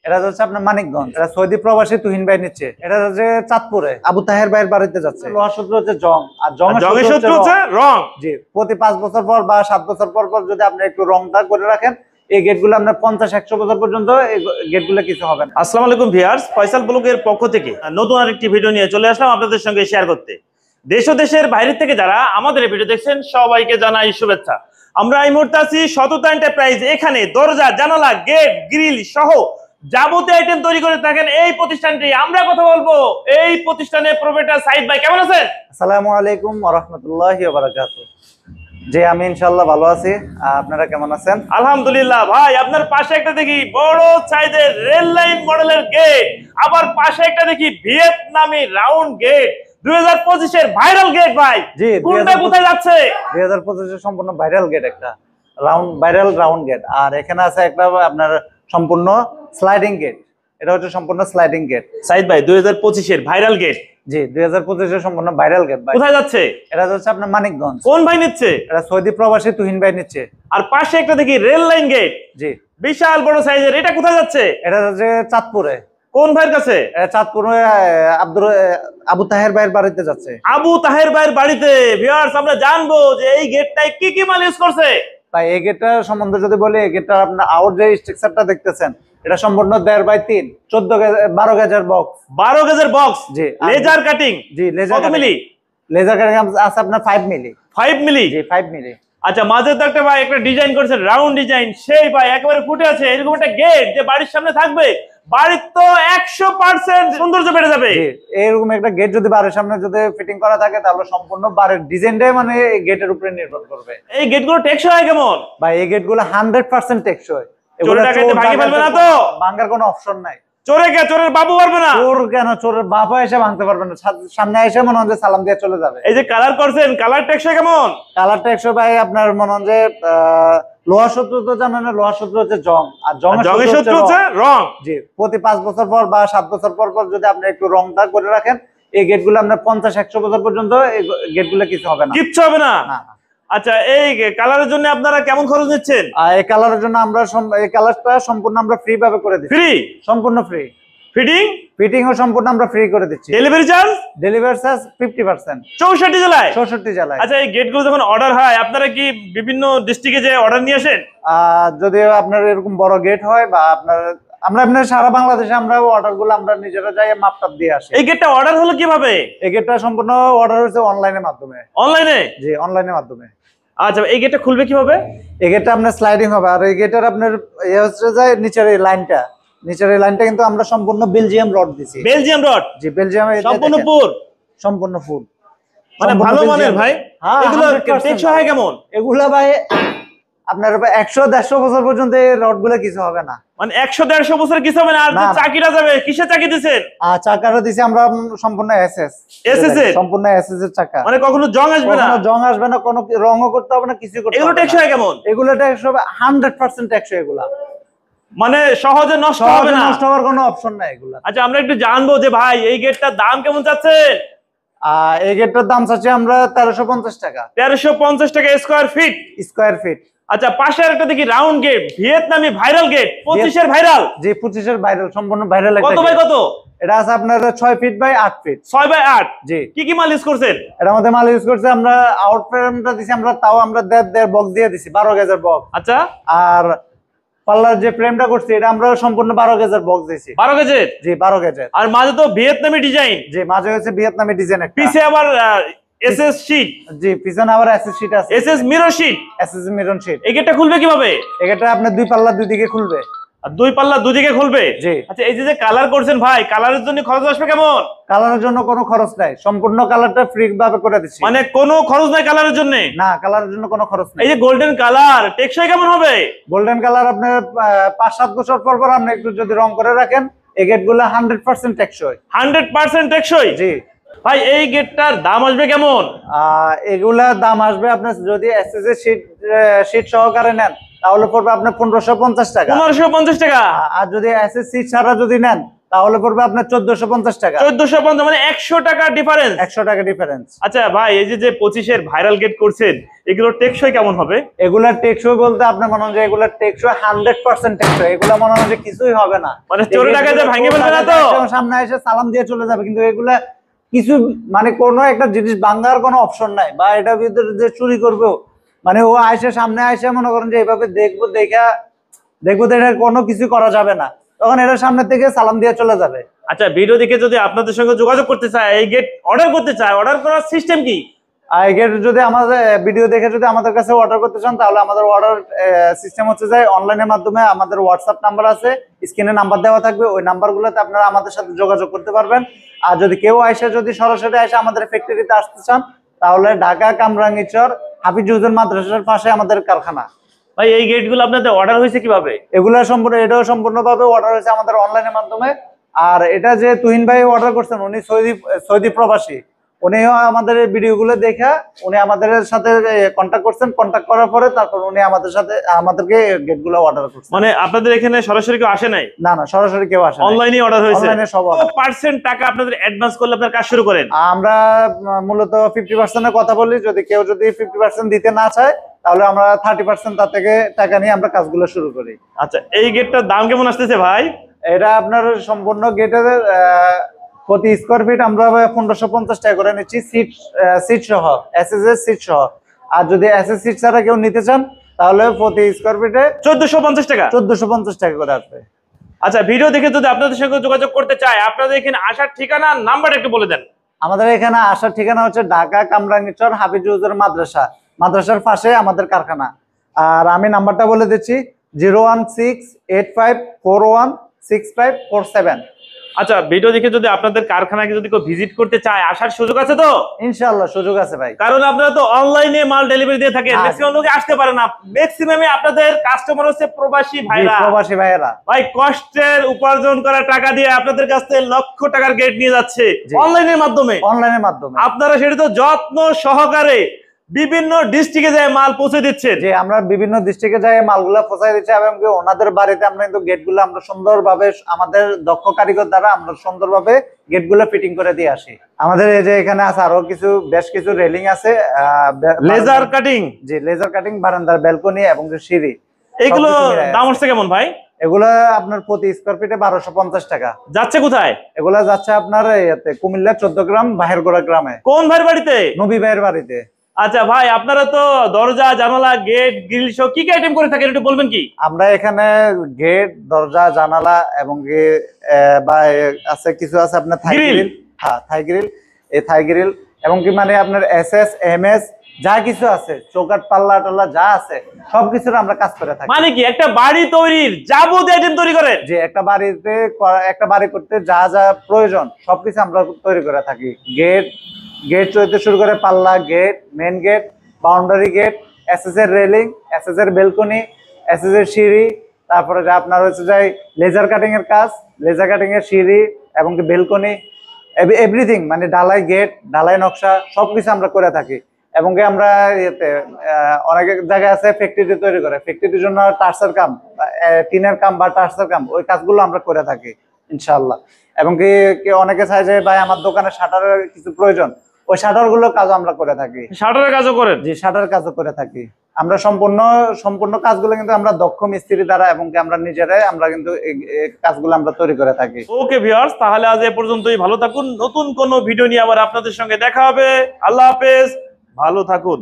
এটা হচ্ছে আপনার মানিকগঞ্জ, এটা সৌদি প্রবাসী তুহিন ভাই নিচ্ছে। এটা হচ্ছে চাঁদপুরে আবু তাহের ভাইয়ের বাড়িতে যাচ্ছে। লোহার সূত্র হচ্ছে জং, আর জংয়ের সূত্র হচ্ছে রং। জি, প্রতি 5 বছর পর বা 7 বছর পর পর যদি আপনি একটু রংটা করে রাখেন, এই গেটগুলো আপনার 50-100 বছর পর্যন্ত এই গেটগুলো কিছু হবে না। আসসালামু আলাইকুম ভিউয়ার্স, ফয়সাল ব্লগের পক্ষ থেকে নতুন আরেকটি ভিডিও নিয়ে চলে আসলাম আপনাদের সঙ্গে শেয়ার করতে। দেশ ও দেশের বাইরে থেকে যারা আমাদের এই ভিডিও দেখছেন সবাইকে জানাই শুভেচ্ছা। আমরা এই মুহূর্তে আছি সততা এন্টারপ্রাইজ। এখানে দরজা, জানালা, গেট, গ্রিল সহ যাবতীয় আইটেম তৈরি করে থাকেন এই প্রতিষ্ঠানটি। আমরা কথা বলবো এই প্রতিষ্ঠানের প্রোপ্রাইটার সাইদ ভাই। কেমন আছেন? আসসালামু আলাইকুম ওয়া রাহমাতুল্লাহি ওয়া বারাকাতুহু। জি, আমি ইনশাআল্লাহ ভালো আছি। আপনারা কেমন আছেন? আলহামদুলিল্লাহ। ভাই, আপনার পাশে একটা দেখি বড় সাইজের রেল লাইন মডেলের গেট, আবার পাশে একটা দেখি ভিয়েতনামি রাউন্ড গেট, 2025 এর ভাইরাল গেট। ভাই, জি, কোনটা কোথায় যাচ্ছে? 2025 এর সম্পূর্ণ ভাইরাল গেট, একটা রাউন্ড গেট। আর এখানে আছে একটা আপনার সম্পূর্ণ স্লাইডিং গেট। এটা হচ্ছে সম্পূর্ণ স্লাইডিং গেট। সাইদ ভাই, 2025 এর ভাইরাল গেট। জি, 2025 এর সম্পূর্ণ ভাইরাল গেট। ভাই, কোথায় যাচ্ছে? এটা হচ্ছে আপনার মানিকগঞ্জ। কোন ভাই নিচ্ছে? এটা সৌদি প্রবাসী তুহিন ভাই নিচ্ছে। আর পাশে একটা দেখি রেল লাইন গেট, জি, বিশাল বড় সাইজের। এটা কোথায় যাচ্ছে? এটা হচ্ছে চাঁদপুরে। কোন ভাইয়ের কাছে? এটা চাঁদপুরে আবু তাহের ভাইয়ের বাড়িতে যাচ্ছে। আবু তাহের ভাইয়ের বাড়িতে। ভিউয়ার্স, আমরা জানবো যে এই গেটটায় কি কি মাল ইউজ করছে। ভাই, এই গেটটার সম্বন্ধে যদি বলি, এই গেটটা আপনার আউট যে স্ট্রাকচারটা দেখতেছেন, এটা সম্পূর্ণ 1.5x3 12 গেজের বক্স। 12 গেজের বক্স। জি, লেজার কাটিং। জি, কত মিলি? লেজার কাটিং আছে আপনার 5 মিলি। 5 মিলি? জি, 5 মিলি। আচ্ছা, মাঝে তো একটা ভাই একটা ডিজাইন করেছে, রাউন্ড ডিজাইন। সেই ভাই একেবারে ফুটে আছে। এরকম একটা গেট যে বাড়ির সামনে থাকবে, বাড়ির তো 100% সৌন্দর্য বেড়ে যাবে। জি, এরকম একটা গেট যদি বাড়ির সামনে যদি ফিটিং করা থাকে, তাহলে সম্পূর্ণ বাড়ির ডিজাইনটাই মানে এই গেটের উপরে নির্ভর করবে। এই গেটগুলো টেকসই হয় কেমন? ভাই, এই গেটগুলো 100% টেকসই। চোরে ডাকাইতে ভাঙি ফেলবে না তো? ভাঙার কোনো অপশন নাই। চোরের বাবু পারবে না? চোর কেন? চোরের বাবা এসে ভাঙতে পারবে না। সামনে এসে মনে হয় যে সালাম দিয়ে চলে যাবে। এই যে কালার করছেন, কালার টেকসই কেমন? কালার টেকসই ভাই, আপনার মনে হয় যে লোহার সূত্র তো জানেন না, লোহার সূত্র হচ্ছে জং, আর জংয়ের সূত্র হচ্ছে রং। জি, প্রতি 5 বছর পর বা 7 বছর পর পর যদি আপনি একটু রংটা করে রাখেন, এই গেটগুলো আপনার 50-100 বছর পর্যন্ত এই গেটগুলো কিছু হবে না। কিচ্ছু হবে না? আচ্ছা, এই কালারের জন্য আপনারা কেমন খরচ নিচ্ছেন? এই কালারের জন্য আমরা এই কালারটা সম্পূর্ণ আমরা ফ্রি ভাবে করে দিচ্ছি। ফ্রি? সম্পূর্ণ ফ্রি। ফিটিংও সম্পূর্ণ আমরা ফ্রি করে দিচ্ছি। Delivery charge? Delivery charge 50%। 64 জেলায়? 64 জেলায়। আচ্ছা, এই গেটগুলো যখন অর্ডার হয়, আপনারা কি বিভিন্ন ডিস্ট্রিক্টে যে অর্ডার নিয়ে আসেন? যদি আপনার এরকম বড় গেট হয় বা আপনার সারা বাংলাদেশে আমরা অর্ডারগুলো আমরা নিজেরা যাই মাপটাপ দিয়ে আসি। এই গেটটা অর্ডার হলো কিভাবে? এই গেটটা সম্পূর্ণ অর্ডার হয়েছে অনলাইনের মাধ্যমে। অনলাইনে? জি, অনলাইনের মাধ্যমে। আচ্ছা, এই গেটটা খুলবে কিভাবে? এই গেটটা আপনার স্লাইডিং হবে। আর এই গেটের আপনার হচ্ছে যায় নিচের এই লাইনটা কিন্তু আমরা সম্পূর্ণ বেলজিয়াম রড দিছি। বেলজিয়াম রড? জি, বেলজিয়ামে সম্পূর্ণ ফুল। মানে ভালো মানের ভাই। এগুলো টেকসই হয় কেমন? এগুলা ভাই আপনার 100-150 বছর পর্যন্ত এই রডগুলো কিছু হবে না। মানে 100-150 বছর কিছু হবে না? আর যে চাকিটা যাবে, কিসের চাকি দিবেন? চাকাটা দিছি আমরা সম্পূর্ণ এসএস সম্পূর্ণ এসএস এর চাকা। মানে কখনো জং আসবে না? জং আসবে না, কোনো রংও করতে হবে না, কিছু করতে হবে না। এগুলো টেকসই হয় কেমন? এগুলো টেকসই 100% টেকসই। এগুলা মানে সহজে নষ্ট হবে না? নষ্ট হওয়ার কোনো অপশন নাই এগুলা। আচ্ছা, আমরা একটু জানবো যে ভাই এই গেটটার দাম কেমন চাচ্ছেন? এই গেটটার দাম চাচ্ছি আমরা 1350 টাকা। 1350 টাকা স্কয়ার ফিট। আচ্ছা, পাশে একটা দেখি রাউন্ড গেট, ভিয়েতনামি ভাইরাল গেট, 25 এর ভাইরাল। জি, 25 এর ভাইরাল, সম্পূর্ণ ভাইরাল। কত বাই কত? এটা আছে আপনার 6 ফিট বাই 8 ফিট। 6 বাই 8? জি। কি কি মাল ইউজ করছেন? এটার মধ্যে মাল ইউজ করছে আমরা আউট ফ্রেমটা দিছি আমরা, তাও আমরা দেড় বক্স দিয়ে দিছি, 12 গেজের বক্স। আচ্ছা। আর পাল্লার যে ফ্রেমটা করছি, এটা আমরা সম্পূর্ণ 12 গেজের বক্স দিছি। 12 গেজের? জি, 12 গেজের। আর মাঝে তো ভিয়েতনামি ডিজাইন? জি, মাঝে হচ্ছে ভিয়েতনামি ডিজাইন একটা। পিছে আবার এসএস শীট? জি, পিছনে আবার এসএস শীট আছে। SS mirror sheet? SS mirror sheet. এই গেটটা খুলবে কিভাবে? এই গেটটা আপনার দুই পাল্লা দুই দিকে খুলবে। আর দুই পাল্লা দুদিকে খুলবে? জি। আচ্ছা, এই যে কালার করছেন ভাই, কালারের জন্য খরচ আসবে কেমন? কালারের জন্য কোনো খরচ নাই, সম্পূর্ণ কালারটা ফ্রি ভাবে করে দিচ্ছি। মানে কোনো খরচ নাই কালারের জন্য? না, কালারের জন্য কোনো খরচ নাই। এই যে গোল্ডেন কালার, টেকসই কেমন হবে? গোল্ডেন কালার আপনার 5-7 বছর পর পর আপনি একটু যদি রং করে রাখেন, এই গেটগুলো 100% টেকসই। 100% টেকসই? জি। ভাই, এই গেটটার দাম আসবে কেমন? এগুলার দাম আসবে আপনার যদি এসএস এর শীট সহকারে নেন, তাহলে পড়বে আপনার 1550 টাকা। 1550 টাকা? আর যদি এসএস শীট ছাড়া যদি নেন, তাহলে পড়বে আপনার 1450 টাকা। 1450 মানে 100 টাকা ডিফারেন্স। 100 টাকা ডিফারেন্স। আচ্ছা ভাই, এই যে 25 এর ভাইরাল গেট করছেন, এগুলো টেকসই কেমন হবে? এগুলা টেকসই বলতে আপনার মনে হয় যে এগুলা টেকসই 100% টেকসই। এগুলা মনে হয় যে কিছুই হবে না, মানে চোরে টাকা যে ভাঙে ফেলবে না তো? সামনে এসে সালাম দিয়ে চলে যাবে, কিন্তু এগুলা কিছু মানে কোনো একটা জিনিস ভাঙার কোনো অপশন নাই, বা এটা ভিতরে যে চুরি করবে মানে ও আইসে সামনে আইসে মনে করেন যে এইভাবে দেখবো তো এটা কোনো কিছু করা যাবে না, তখন এটা সামনে থেকে সালাম দিয়ে চলে যাবে। আচ্ছা, ভিডিও দেখে যদি আপনাদের সঙ্গে যোগাযোগ করতে চায়, এই গেট অর্ডার করতে চায়, অর্ডার করার সিস্টেম কি? এর যদি আমাদের ভিডিও দেখে যদি আমাদের কাছে অর্ডার করতে চান, তাহলে আমাদের অর্ডার সিস্টেম হচ্ছে যে অনলাইনের মাধ্যমে আমাদের হোয়াটসঅ্যাপ নাম্বার আছে, স্ক্রিনে নাম্বার দেওয়া থাকবে, ওই নাম্বারগুলোতে আপনারা আমাদের সাথে যোগাযোগ করতে পারবেন। আর যদি কেউ আইসে যদি সরাসরি এসে আমাদের ফ্যাক্টরিতে আসতে চান, তাহলে ঢাকা কামরাঙ্গীরচর হাফিজুজ্জামান মাদ্রাসার পাশে আমাদের কারখানা। ভাই, এই গেটগুলো আপনাদের অর্ডার হয়েছে কিভাবে? এটাও সম্পূর্ণভাবে অর্ডার হয়েছে আমাদের অনলাইনের মাধ্যমে। আর এটা যে তুহিন ভাই অর্ডার করছেন, উনি সৌদি প্রবাসী, উনিও আমাদের ভিডিওগুলো দেখা উনি আমাদের সাথে কন্ট্যাক্ট করছেন, কন্ট্যাক্ট করার পরে তারপর উনি আমাদেরকে গেটগুলো অর্ডার করছেন। মানে আপনাদের এখানে সরাসরি কেউ আসে নাই? না, সরাসরি কেউ আসে না, অনলাইনে অর্ডার হয়েছে। অনলাইনে সব পার্সেন্ট টাকা আপনাদের অ্যাডভান্স করলে আপনারা কাজ শুরু করেন? আমরা মূলত 50% এর কথা বলি। যদি কেউ 50% দিতে না চায়, তাহলে আমরা 30% তার থেকে টাকা নিয়ে আমরা কাজগুলো শুরু করি। আচ্ছা, এই গেটটার দাম কেমন আসতেছে ভাই? এটা আপনার সম্পূর্ণ গেটের প্রতি স্কোয়ার ফিট আমরা 1550 টাকা করে নিচ্ছি, সিট সহ, এসএস এর সিট সহ। আর যদি এসএস সিট ছাড়া কেউ নিতে চান, তাহলে প্রতি স্কোয়ার ফিটে 1450 টাকা। 1450 টাকা করে আসবে। আচ্ছা, ভিডিও দেখে যদি আপনাদের সঙ্গে যোগাযোগ করতে চায়, আপনাদের এখানে আসার ঠিকানা, নাম্বার একটু বলে দেন। আমাদের এখানে আসার ঠিকানা হচ্ছে ঢাকা কামরাঙ্গীরচর হাফিজুজ্জামান মাদ্রাসার পাশে আমাদের কারখানা। আর আমি নাম্বারটা বলে দিচ্ছি, 01685416547। আচ্ছা, ভিডিও দেখে যদি আপনাদের কারখানাকে যদি কেউ ভিজিট করতে চায়, আসার সুযোগ আছে তো? ইনশাআল্লাহ সুযোগ আছে ভাই, কারণ আপনারা তো অনলাইনে মাল ডেলিভারি দিয়ে থাকেন, ম্যাক্সিমাম লোক আসতে পারে না। ম্যাক্সিমামে আপনাদের কাস্টমার হচ্ছে প্রবাসী ভাইরা। ভাই, কষ্টের উপার্জন করা টাকা দিয়ে আপনাদের কাছ থেকে লক্ষ টাকার গেট নিয়ে যাচ্ছে অনলাইনের মাধ্যমে। আপনারা সেটা তো যত্ন সহকারে বিভিন্ন ডিস্ট্রিক্টে যায় মাল পৌঁছে দিচ্ছেন। যে আমরা বিভিন্ন ডিস্ট্রিক্টে যাই মালগুলো পৌঁছায় দিচ্ছি, এবং ওনাদের বাড়িতে আমরা কিন্তু গেটগুলো আমরা সুন্দরভাবে আমাদের দক্ষ কারিগর দ্বারা আমরা সুন্দরভাবে গেটগুলো ফিটিং করে দিয়ে আসি। আমাদের এই যে এখানে আছে আরো বেশ কিছু রেলিং আছে, লেজার কাটিং। জি, লেজার কাটিং, বারান্দার ব্যালকনি এবং সিঁড়ি। এগুলো দাম হচ্ছে কেমন ভাই? এগুলা আপনার প্রতি স্কোয়ার ফিটে 1250 টাকা। যাচ্ছে কোথায়? এগুলা যাচ্ছে আপনার কুমিল্লা 14 গ্রাম বাহেরগোড়া গ্রামে। কোন ভাইয়ের বাড়িতে? নবী ভাইয়ের বাড়িতে। আচ্ছা ভাই, আপনারা তো দরজা, জানালা, গেট, গ্রিল সহ কি কি আইটেম করে থাকেন একটু বলবেন কি? আমরা এখানে গেট, দরজা, জানালা এবং আছে কিছু আছে আপনার থাই গ্রিল। হ্যাঁ, থাই গ্রিল, এই থাই গ্রিল এবং কি মানে আপনার এসএস, এমএস যা কিছু আছে, চৌকাঠ, পাল্লা টাল্লা যা আছে সবকিছুর আমরা কাজ করে থাকি। মানে কি একটা বাড়ি তৈরির যাবতীয় আইটেম তৈরি করেন? যে একটা বাড়ি করতে যা যা প্রয়োজন সবকিছু আমরা তৈরি করে থাকি। গেট চলতে শুরু করে পাল্লা gate, main gate, boundary gate, SS এর রেলিং, এসএস এর বেলকনি, এসএস এর সিঁড়ি, তারপরে যা আপনার হচ্ছে যাই লেজার কাটিং এর কাজ, লেজার কাটিং এর সিঁড়ি এবং কি বেলকনি, এভরিথিং মানে ঢালাই গেট, ঢালাই নকশা সবকিছু আমরা করে থাকি। এবং কি আমরা অনেক জায়গায় আছে ফ্যাক্টরি তৈরি করে, ফ্যাক্টরির জন্য টার্সার কাম, টিনের কাম বা টার্সার কাম, ওই কাজগুলো আমরা করে থাকি ইনশাআল্লাহ। এবং কি অনেকে চাই যে ভাই আমার দোকানে শাটারের কিছু প্রয়োজন, ওই শাটার গুলোর কাজ আমরা করে থাকি। শাটারের কাজও করেন? জি, শাটার কাজও করে থাকি আমরা। সম্পূর্ণ কাজগুলো কিন্তু আমরা দক্ষ মিস্ত্রি দ্বারা এবং কি আমরা নিজেরাই আমরা কিন্তু এই কাজগুলো আমরা তৈরি করে থাকি। ওকে ভিউয়ার্স, তাহলে আজ এ পর্যন্তই। ভালো থাকুন, নতুন কোনো ভিডিও নিয়ে আবার আপনাদের সঙ্গে দেখা হবে। আল্লাহ হাফেজ, ভালো থাকুন।